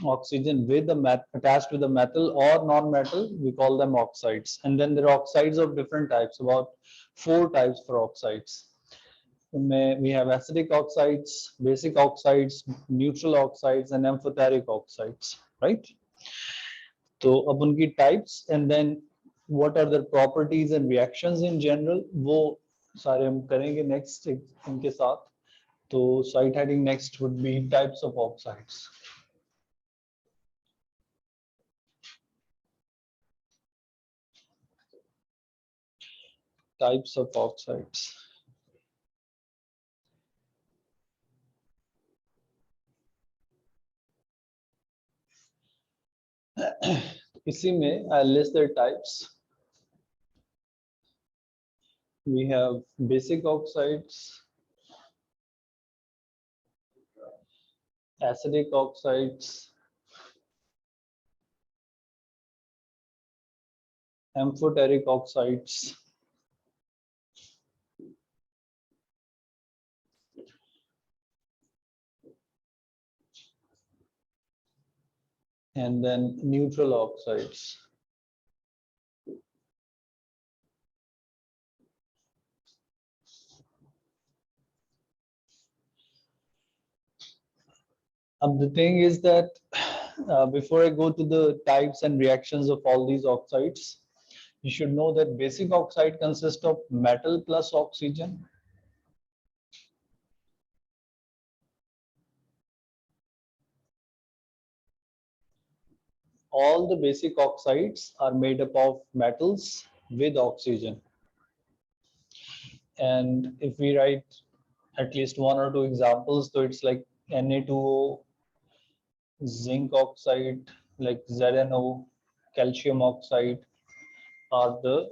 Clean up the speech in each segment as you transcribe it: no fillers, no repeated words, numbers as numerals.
oxygen with the attached with a metal or non-metal, we call them oxides. And then there are oxides of different types, about 4 types for oxides. We have acidic oxides, basic oxides, neutral oxides, and amphoteric oxides, right? So अब उनकी types and then what are their properties and reactions in general, वो सारे हम करेंगे next इनके साथ. तो site heading next would be types of oxides. Types of oxides. इसी में I'll list their types. We have basic oxides, acidic oxides, amphoteric oxides, and then neutral oxides. The thing is that before I go to the types and reactions of all these oxides, you should know that basic oxide consists of metal plus oxygen. All the basic oxides are made up of metals with oxygen. And if we write at least 1 or 2 examples, so it's like Na2O, zinc oxide, like ZNO, calcium oxide are the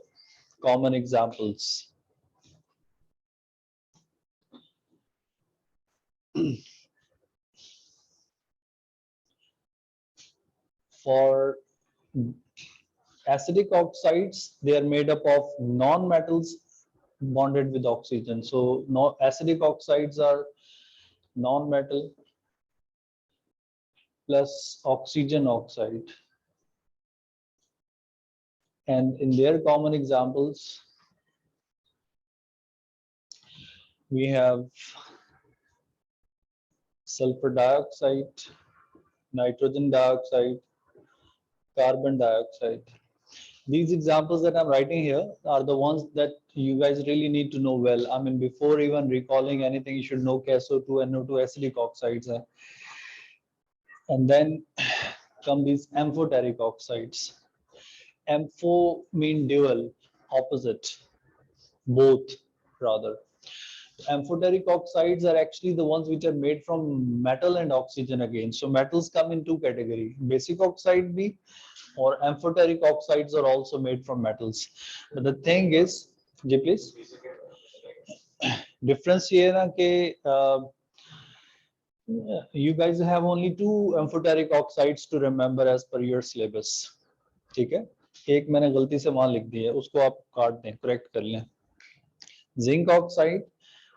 common examples. For acidic oxides, they are made up of non-metals bonded with oxygen. So no, acidic oxides are non-metal plus oxygen oxide. And in their common examples, we have sulfur dioxide, nitrogen dioxide, carbon dioxide. These examples that I'm writing here are the ones that you guys really need to know well. I mean, before even recalling anything, you should know SO2 and NO2 acidic oxides. And then come these amphoteric oxides. Ampho mean dual, opposite, both rather. Amphoteric oxides are actually the ones which are made from metal and oxygen again. So metals come in 2 categories, basic oxide B or amphoteric oxides are also made from metals. But the thing is, Jay, please, difference here na ke, you guys have only 2 amphoteric oxides to remember as per your syllabus. ठीक है, एक मैंने गलती से वहां लिख दी है, उसको आप काट दें, करेक्ट कर लें. Zinc oxide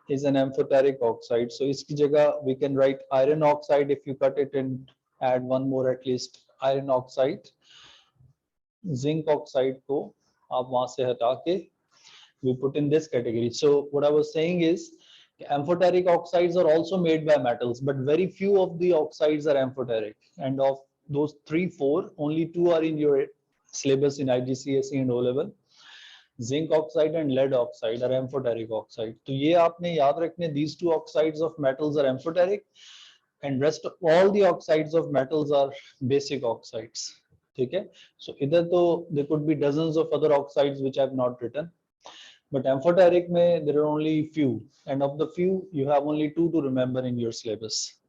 is an amphoteric oxide, so इसकी जगह we can write iron oxide if you cut it and add one more at least, iron oxide. Zinc oxide को आप वहां से हटा के we put in this category. So what I was saying is amphoteric oxides are also made by metals, but very few of the oxides are amphoteric, and of those 3-4 only 2 are in your syllabus in IGCSE and O level. Zinc oxide and lead oxide are amphoteric oxide. तो ये आपने याद रखने, these 2 oxides of metals are amphoteric and rest of all the oxides of metals are basic oxides. ठीक है, so इधर तो there could be dozens of other oxides which I have not written, but amphoteric में there are only few, and of the few you have only 2 to remember in your syllabus.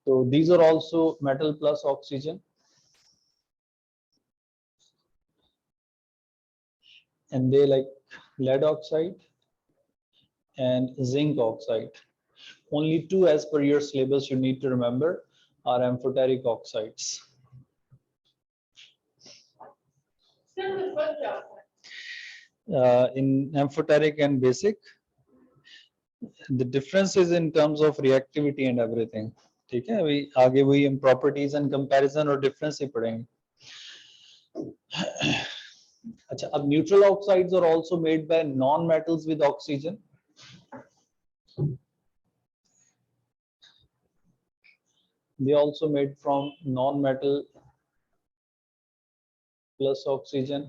So these are also metal plus oxygen, and they like lead oxide and zinc oxide. Only 2 as per your syllabus you need to remember are amphoteric oxides. In amphoteric and basic, the difference is in terms of reactivity and everything. ठीक है, अभी आगे वही हम properties and comparison और difference ही पढ़ेंगे. अच्छा, अब neutral oxides are also made by non metals with oxygen. They also made from non-metal plus oxygen,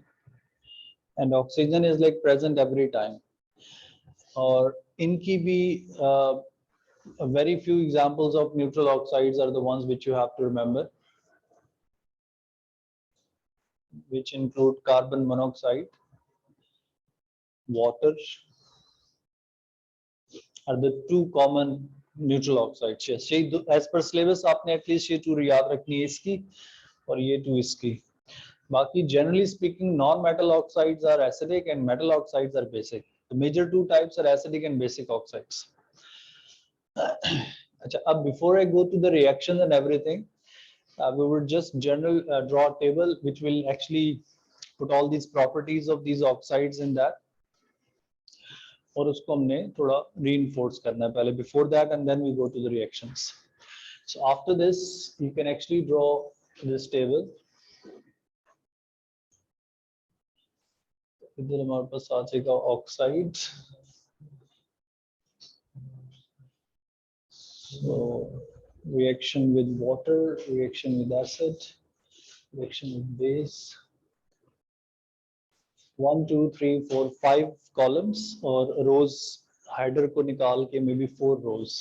and oxygen is like present every time. और इनकी भी very few examples of neutral oxides are the ones which you have to remember, which include carbon monoxide, water are the two common neutral oxides. Yes, as per syllabus आपने at least ये two याद रखनी है, इसकी और ये two इसकी. बाकी generally speaking non-metal oxides are acidic and metal oxides are basic. The major two types are acidic and basic oxides. अच्छा, अब before I go to the reactions and everything, we would just draw a table which will actually put all these properties of these oxides in that. और उसको हमने थोड़ा reinforce करना है पहले before that, and then we go to the reactions. So after this you can actually draw this table. इधर हमारे पास आ जाएगा oxide. So reaction with water, reaction with acid, reaction with base. 1 2 3 4 5 columns और rows हाइड्र को निकाल के maybe 4 rows.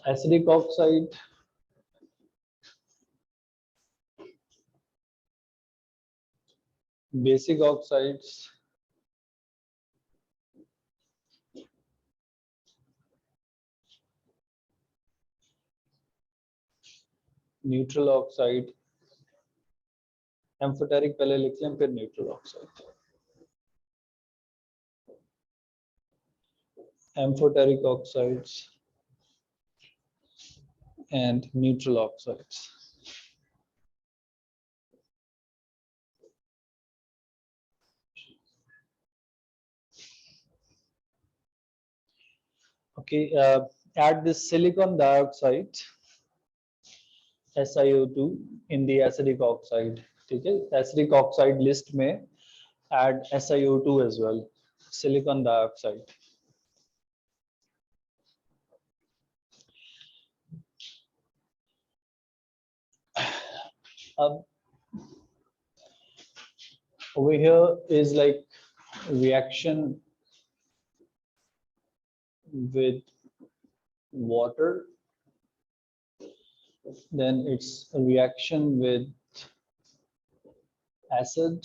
Acidic oxide, basic oxides, neutral oxide, amphoteric पहले लिख लें फिर neutral oxide. Amphoteric oxides and neutral oxides. Okay, add this silicon dioxide SiO2 in the acidic oxide. ठीक है, acidic oxide list में add SiO2 as well, silicon dioxide. Over here is like reaction with water, then it's a reaction with acid,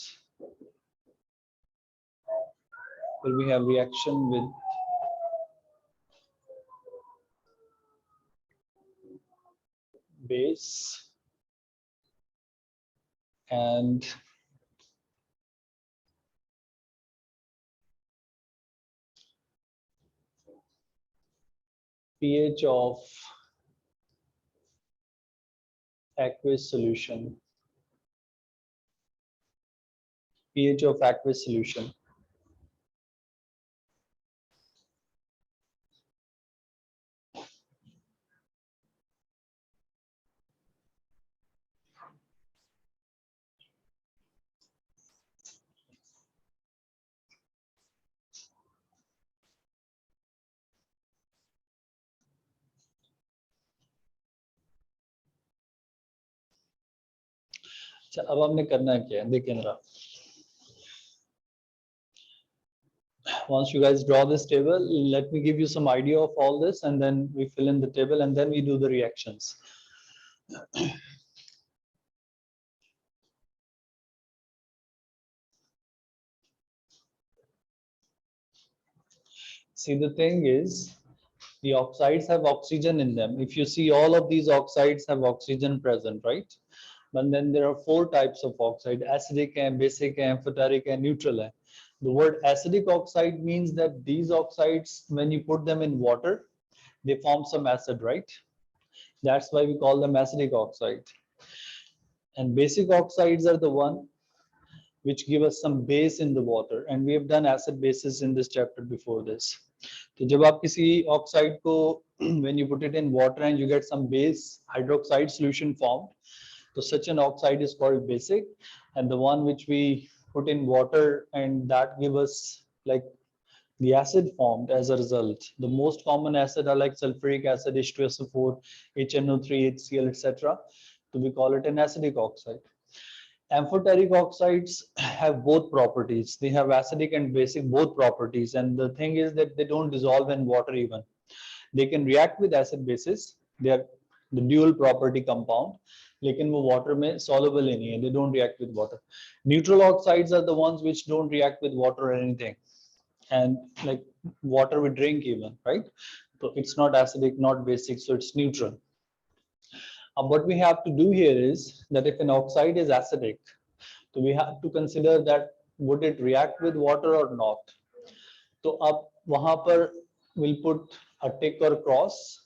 where we have reaction with base, and pH of aqueous solution. pH of aqueous solution. अच्छा, अब हमने करना क्या है, देखिए जरा. Once you guys draw this table, let me give you some idea of all this, and then we fill in the table, and then we do the reactions. See, the thing is, the oxides have oxygen in them. If you see, all of these oxides have oxygen present, right? But then there are 4 types of oxide: acidic and basic and amphoteric and neutral. The word acidic oxide means that these oxides, when you put them in water, they form some acid, right? That's why we call them acidic oxide. And basic oxides are the one which give us some base in the water, and we have done acid bases in this chapter before this. तो जब आप किसी oxide को when you put it in water and you get some base hydroxide solution formed, so such an oxide is called basic, and the one which we put in water and that give us like the acid formed as a result. The most common acid are like sulfuric acid, H2SO4, HNO3, HCl, etc. So we call it an acidic oxide. Amphoteric oxides have both properties. They have acidic and basic both properties, and the thing is that they don't dissolve in water even. They can react with acid bases. They are the dual property compound, लेकिन वो water में soluble ही नहीं है. They don't react with water. Neutral oxides are the ones which don't react with water or anything, and like water we drink even, right? So it's not acidic, not basic, so it's neutral. What we have to do here is that if an oxide is acidic, so we have to consider that would it react with water or not. तो अब वहां पर we'll put a tick or cross,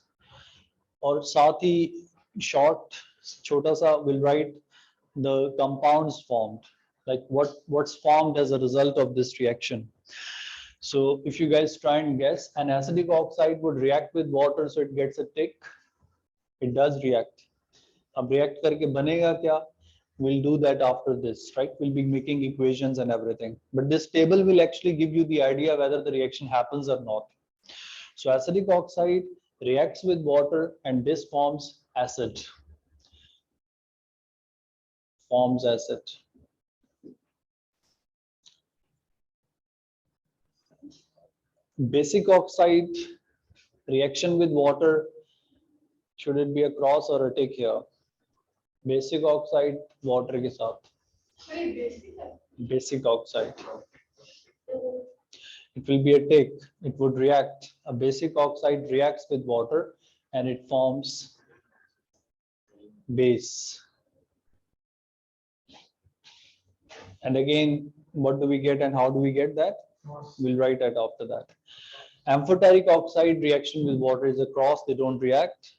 और साथ ही short छोटा सा we'll write the compounds formed, like what's formed as a result of this reaction. So if you guys try and guess, an acidic oxide would react with water, so it gets a tick. It does react. अब react करके बनेगा क्या? We'll do that after this, right? We'll be making equations and everything. But this table will actually give you the idea whether the reaction happens or not. So acidic oxide reacts with water and this forms acid. Forms acid. Basic oxide reaction with water, should it be a cross or a tick here? Basic oxide water के साथ. Basic oxide. It will be a tick. It would react. A basic oxide reacts with water and it forms base. And again, what do we get and how do we get that? We'll write it after that. Amphoteric oxide reaction with water is a cross, they don't react.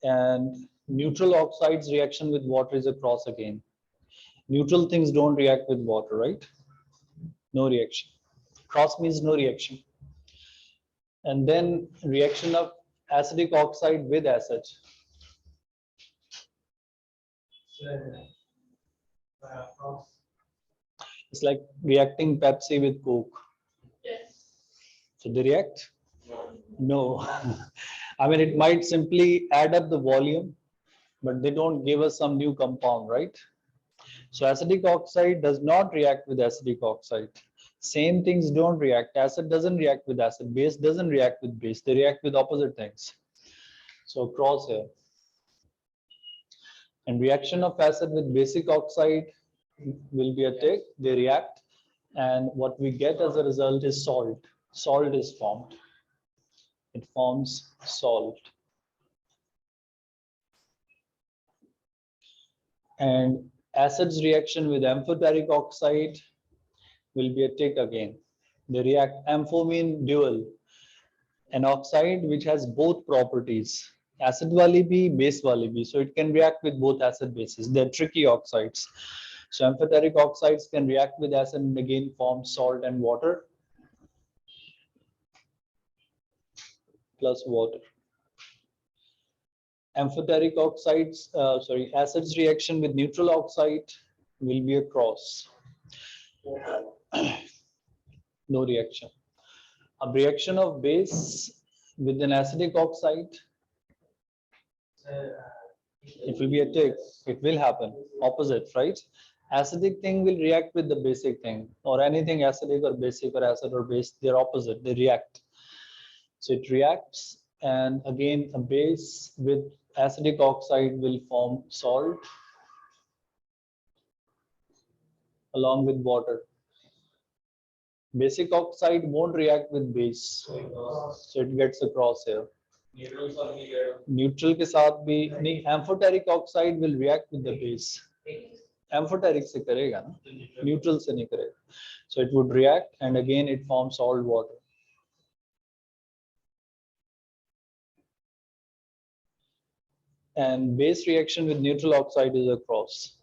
And neutral oxides reaction with water is a cross again. Neutral things don't react with water, right? No reaction. Cross means no reaction. And then reaction of acidic oxide with acid. It's like reacting Pepsi with Coke. Yes. So they react? No. I mean, it might simply add up the volume, but they don't give us some new compound, right? So acidic oxide does not react with acidic oxide. Same things don't react. Acid doesn't react with acid. Base doesn't react with base. They react with opposite things. So cross here. And reaction of acid with basic oxide will be a tick. They react. And what we get as a result is salt. Salt is formed. It forms salt. And acid's reaction with amphoteric oxide will be a tick again. They react. Ampho mean dual. An oxide which has both properties. Acid wali bhi, base wali bhi. So it can react with both acid bases. They're tricky oxides. So amphoteric oxides can react with acid and again form salt and water plus water. Amphoteric oxides, acids reaction with neutral oxide will be a cross. No reaction. A reaction of base with an acidic oxide, it will be a tick. It will happen. Opposite, right? Acidic thing will react with the basic thing, or anything acidic or basic or acid or base, they're opposite. They react. So it reacts, and again, a base with acidic oxide will form salt along with water. Basic oxide won't react with base, so it gets a cross here. Neutral के साथ भी नहीं, amphoteric oxide will react with the base. Amphoteric से करेगा ना, neutral से नहीं करेगा. So it would react, and again it forms salt water. And base reaction with neutral oxide is a cross.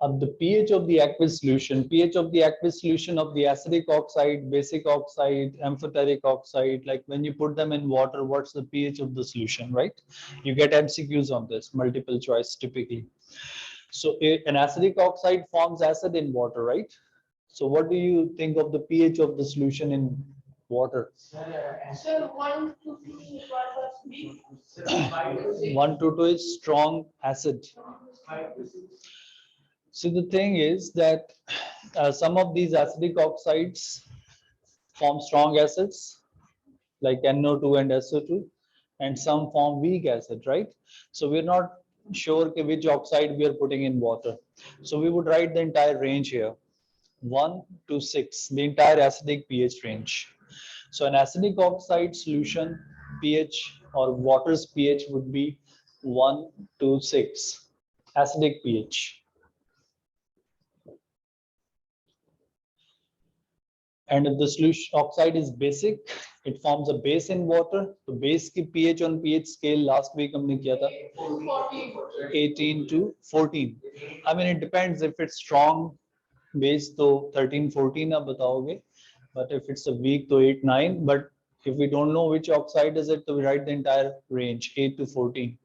Of the pH of the aqueous solution, pH of the aqueous solution of the acidic oxide, basic oxide, amphoteric oxide, like when you put them in water, what's the pH of the solution, right? You get MCQs on this, multiple choice typically. So an acidic oxide forms acid in water, right? So what do you think of the pH of the solution in water? So 1 to 2 was weak. 1 to 2 is strong acid. So the thing is that some of these acidic oxides form strong acids like NO2 and SO2, and some form weak acid, right? So we're not sure which oxide we are putting in water. So we would write the entire range here, 1 to 6, the entire acidic pH range. So an acidic oxide solution pH or water's pH would be 1 to 6, acidic pH. And if the solution oxide is basic, it forms a base in water. So base की pH on pH scale last week हमने किया था 18 to 14. I mean it depends, if it's strong base तो 13 14 आप बताओगे, but if it's a weak तो 8 9. But if we don't know which oxide is it, so we write the entire range 8 to 14.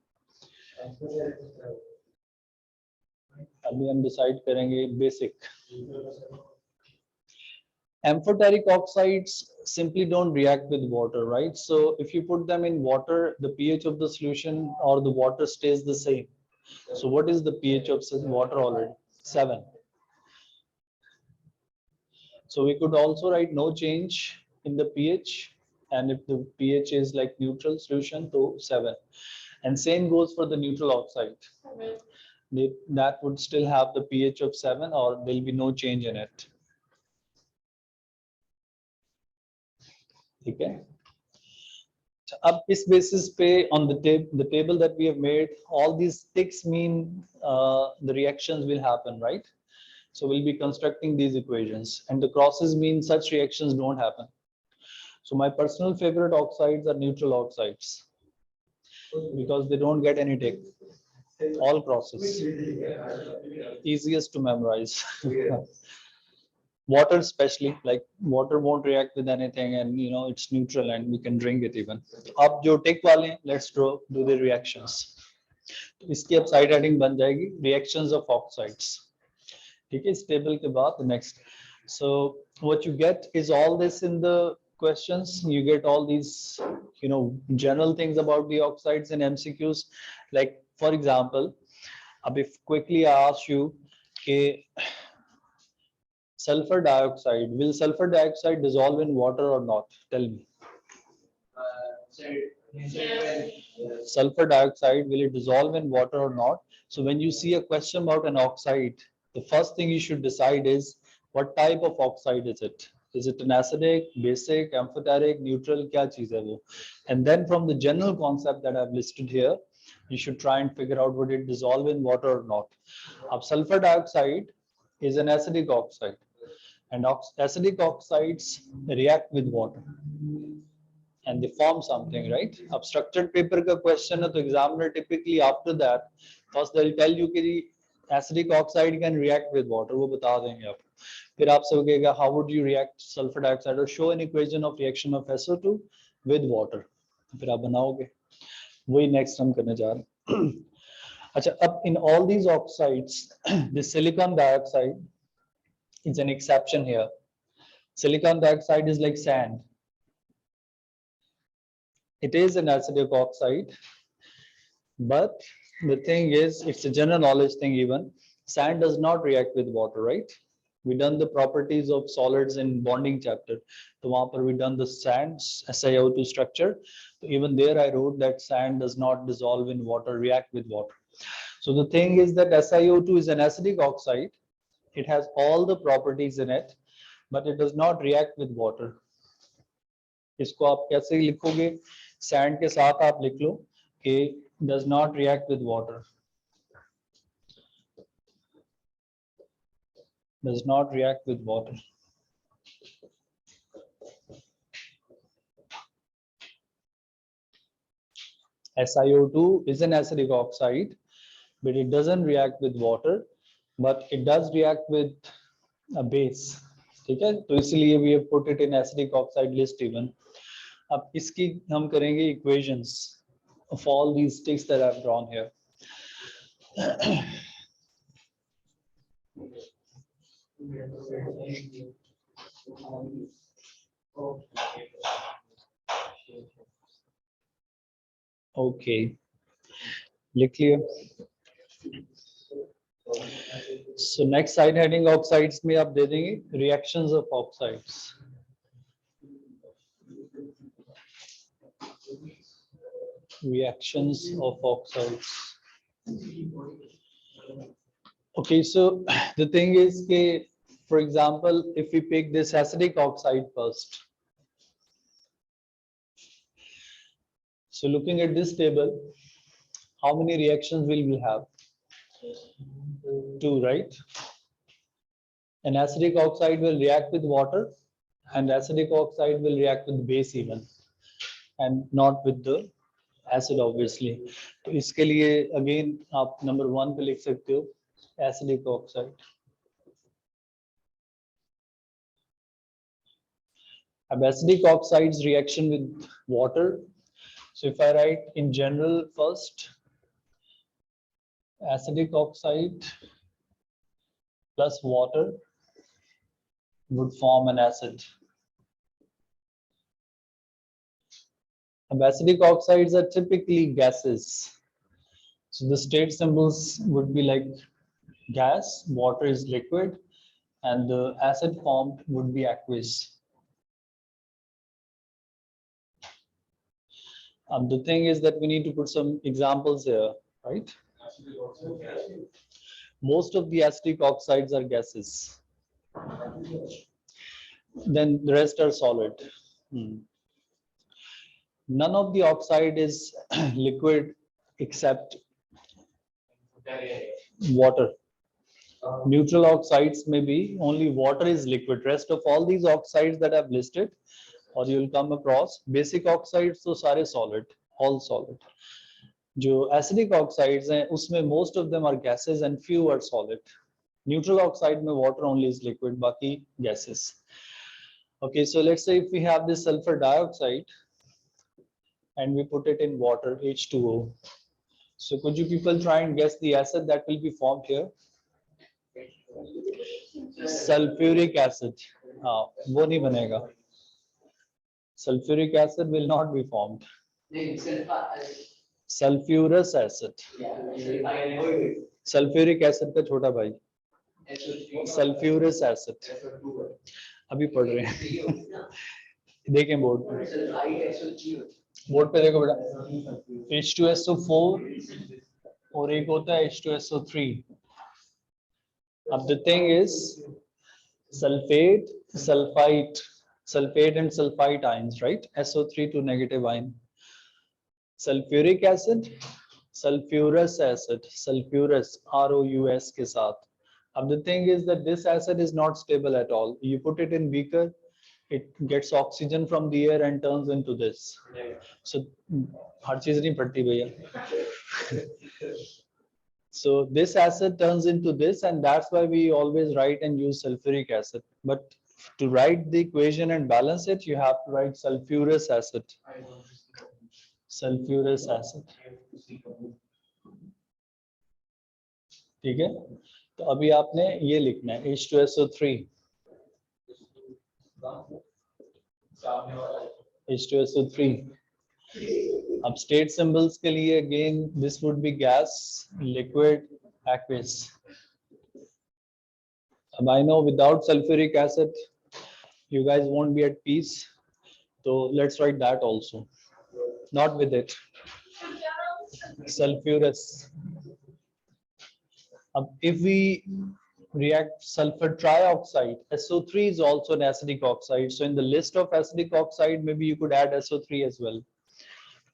अभी हम decide करेंगे basic. Amphoteric oxides simply don't react with water, right? So if you put them in water, the pH of the solution or the water stays the same. So what is the pH of water already? 7. So we could also write no change in the pH, and if the pH is like neutral solution, to 7. And same goes for the neutral oxide. That would still have the pH of 7, or there'll be no change in it. ठीक है. अब इस basis पे on the table that we have made, all these ticks mean the reactions will happen, right? So we'll be constructing these equations, and the crosses mean such reactions don't happen. So my personal favorite oxides are neutral oxides because they don't get any tick. All crosses, easiest to memorize. Water especially, like water won't react with anything, and you know it's neutral and we can drink it even. अब जो tick वाले, let's do the reactions. इसकी अब side heading बन जाएगी reactions of oxides. ठीक है, इस table के बाद the next. So what you get is all this in the questions. You get all these, you know, general things about the oxides and MCQs. Like for example, if quickly I ask you, okay, sulfur dioxide, will sulfur dioxide dissolve in water or not? Tell me. Sulfur dioxide, will it dissolve in water or not? So when you see a question about an oxide, the first thing you should decide is what type of oxide is it? Is it an acidic, basic, amphoteric, neutral? Kya cheez hai wo? And then from the general concept that I've listed here, you should try and figure out would it dissolve in water or not. Sulfur dioxide is an acidic oxide, and acidic oxides react with water and they form something, right? अब structured paper का question है, तो examiner typically after that first they'll tell you कि acidic oxide can react with water, वो बता देंगे आप. फिर आपसे कहेगा how would you react sulfur dioxide, or show an equation of reaction of SO2 with water. फिर आप बनाओगे, वही next हम करने जा रहे हैं. अच्छा, अब in all these oxides, the silicon dioxide is an exception here. Silicon dioxide is like sand. It is an acidic oxide, but the thing is, it's a general knowledge thing even. Sand does not react with water, right? We done the properties of solids in bonding chapter. So वहाँ पर we done the sand SiO2 structure. So even there I wrote that sand does not dissolve in water, react with water. So the thing is that SiO2 is an acidic oxide. It has all the properties in it, but it does not react with water. इसको आप कैसे लिखोगे? Sand के साथ आप लिख लो कि does not react with water. Does not react with water. SiO2 is an acidic oxide, but it doesn't react with water. but it does react with a base. ठीक है, तो इसलिए we have put it in acidic oxide list even. अब इसकी हम करेंगे equations of all these sticks that I've drawn here. Okay, लिख लिया. So next side heading oxides में आप दे देंगे reactions of oxides. Reactions of oxides. Okay, so the thing is that, for example, if we pick this acidic oxide first. So looking at this table, how many reactions will we have? 2, right? An acidic oxide will react with water, and acidic oxide will react with base even, and not with the acid obviously. तो इसके लिए again आप number 1 पे लिख सकते हो acidic oxide. अब acidic oxides reaction with water. So if I write in general first, acidic oxide plus water would form an acid. Acidic oxides are typically gases. So the state symbols would be like gas, water is liquid, and the acid formed would be aqueous. The thing is that we need to put some examples here, right? Most of the acidic oxides are gases. Then the rest are solid. None of the oxide is liquid except water. Neutral oxides may be only water is liquid. Rest of all these oxides that I've listed, or you'll come across, basic oxides so sare solid, all solid. जो acidic oxides हैं उसमें most of them are gases and few are solid. Neutral oxide में water only is liquid, बाकी gases. Okay, so let's say if we have this sulfur dioxide and we put it in water, H2O. So could you people try and guess the acid that will be formed here? Sulfuric acid. हाँ, वो नहीं बनेगा. Sulfuric acid will not be formed. Sulfurous acid. Sulfuric acid का छोटा भाई. Sulfurous acid. अभी पढ़ रहे हैं. देखें बोर्ड पे. बोर्ड पे देखो बेटा. H2SO4 और एक होता है H2SO3. अब the thing is sulfate, sulfate and sulfite ions, right? SO3 to negative ion. Sulfuric acid, sulfurous acid, sulfurous, ROUS के साथ. अब the thing is that this acid is not stable at all. You put it in beaker, it gets oxygen from the air and turns into this. So हर चीज नहीं पड़ती भैया. So this acid turns into this, and that's why we always write and use sulfuric acid. But to write the equation and balance it, you have to write sulfurous acid. Sulfurous acid. ठीक है, तो अभी आपने ये लिखना है H2SO3. H2SO3. अब state symbols के लिए again this would be gas, liquid, aqueous. अब I know without sulfuric acid you guys won't be at peace, so let's write that also. Not with it. Sulfurous. If we react sulfur trioxide, SO3 is also an acidic oxide. So in the list of acidic oxide, maybe you could add SO3 as well.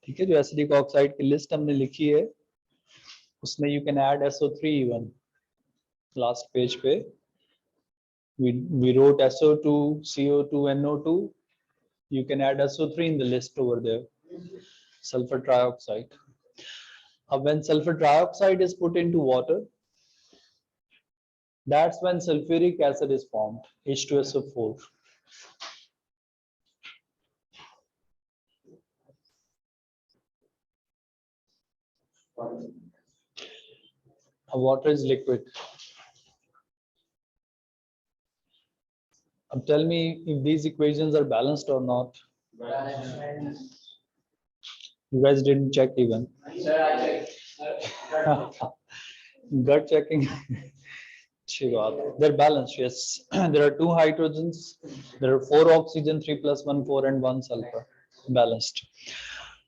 ठीक है, जो acidic oxide की list हमने लिखी है, उसमें you can add SO3 even. Last page पे, we wrote SO2, CO2, NO2. You can add SO3 in the list over there. Sulfur trioxide. When sulfur trioxide is put into water, That's when sulfuric acid is formed, H2SO4. Water is liquid. Tell me if these equations are balanced or not. You guys didn't check even. Gut checking. They're balanced, yes. There are 2 hydrogens, there are 4 oxygen, 3 plus 1, 4, and 1 sulfur. Balanced.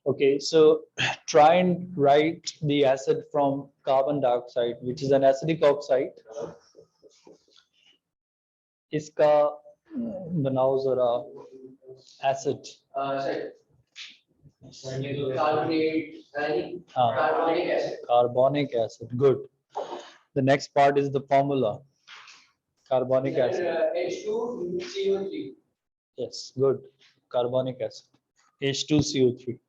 Okay, so try and write the acid from carbon dioxide, which is an acidic oxide. इसका बनाओ जरा acid. Carbonic acid. Good. The next part is the formula. Carbonic acid. H2CO3. Yes, good. Carbonic acid. H2CO3.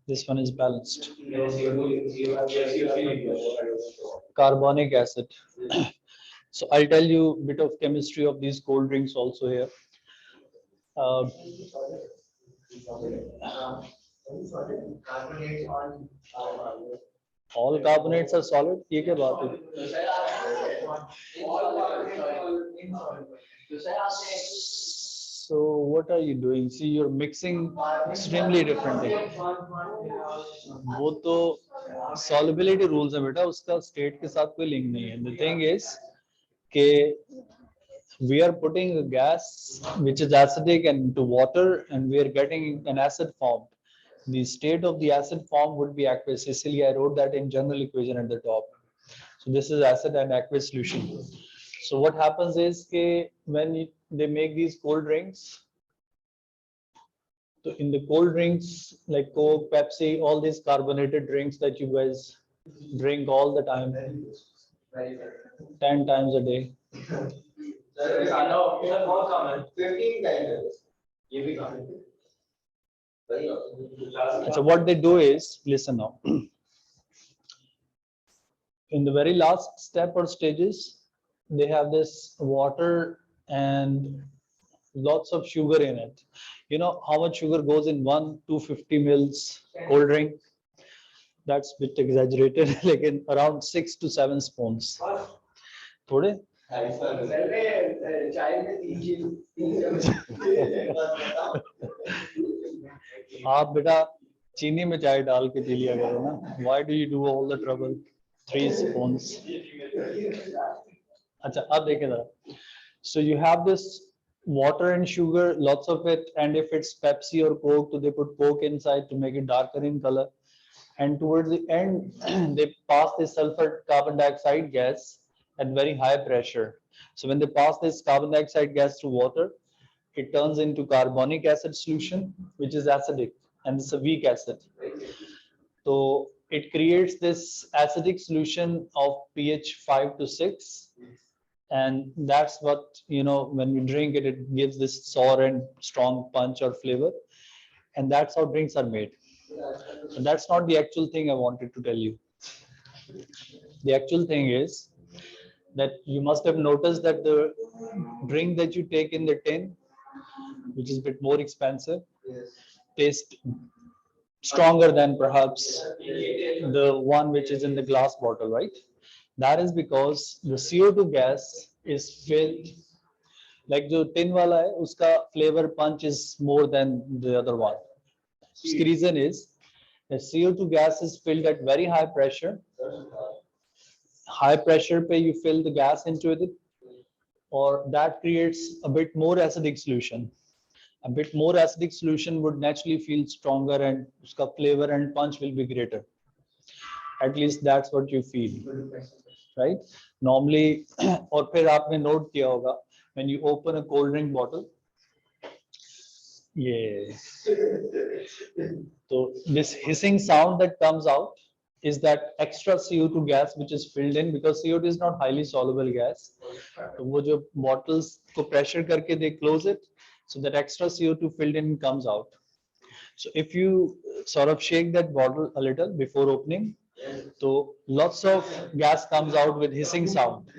This one is balanced. Carbonic acid. So I'll tell you a bit of chemistry of these cold drinks also here. All carbonates are solid. ये क्या बात है? So what are you doing? See, you're mixing extremely different things. वो तो solubility rules है बेटा, उसका state के साथ कोई link नहीं है. The thing is कि we are putting a gas which is acidic into water, and we are getting an acid formed. The state of the acid form would be aqueous. Essentially, I wrote that in general equation at the top. So this is acid and aqueous solution. So what happens is that when they make these cold drinks, so in the cold drinks like Coke, Pepsi, all these carbonated drinks that you guys drink all the time, 10 times a day. So what they do is, listen now. In the very last step or stages, they have this water and lots of sugar in it. You know how much sugar goes in 250 mils cold drink? That's a bit exaggerated, like in around 6 to 7 spoons. Thode? आप बेटा चीनी में चाय डाल के P लिया करो ना. Why do you do all the trouble? 3 spoons. अच्छा अब देखें जरा. So you have this water and sugar, lots of it, and if it's Pepsi or Coke, so they put Coke inside to make it darker in color. And towards the end, they pass this sulfur carbon dioxide gas at very high pressure. So when they pass this carbon dioxide gas through water, it turns into carbonic acid solution, which is acidic, and it's a weak acid. So it creates this acidic solution of pH 5 to 6. And that's what, when we drink it, it gives this sour and strong punch or flavor. And that's how drinks are made. And that's not the actual thing I wanted to tell you. The actual thing is that you must have noticed that the drink that you take in the tin, which is a bit more expensive, tastes stronger than perhaps the one which is in the glass bottle, right? That is because the CO2 gas is filled, like the tin wala hai, uska flavor punch is more than the other one. The reason is the CO2 gas is filled at very high pressure. High pressure pe you fill the gas into it, or that creates a bit more acidic solution. A bit more acidic solution would naturally feel stronger, and uska flavor and punch will be greater. At least that's what you feel, right? Normally, और फिर आपने note किया होगा, when you open a cold drink bottle, so this hissing sound that comes out is that extra CO2 gas which is filled in, because CO2 is not highly soluble gas. तो वो जो bottles को pressure करके they close it, so that extra CO2 filled in comes out. So if you sort of shake that bottle a little before opening, so lots of gas comes out with hissing sound.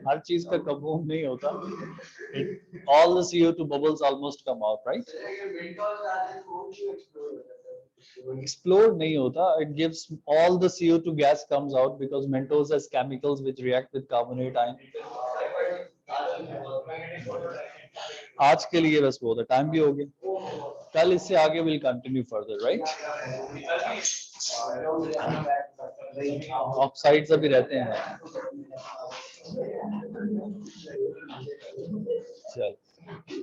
हर चीज का kaboom नहीं होता. All the CO2 bubbles almost come out, right? Explode नहीं होता. It gives all the CO2 gas comes out because Mentos has chemicals which react with carbonate ion. आज के लिए बस बहुत है. टाइम भी हो गया. कल इससे आगे will continue further, right? Oxides अभी रहते हैं. चल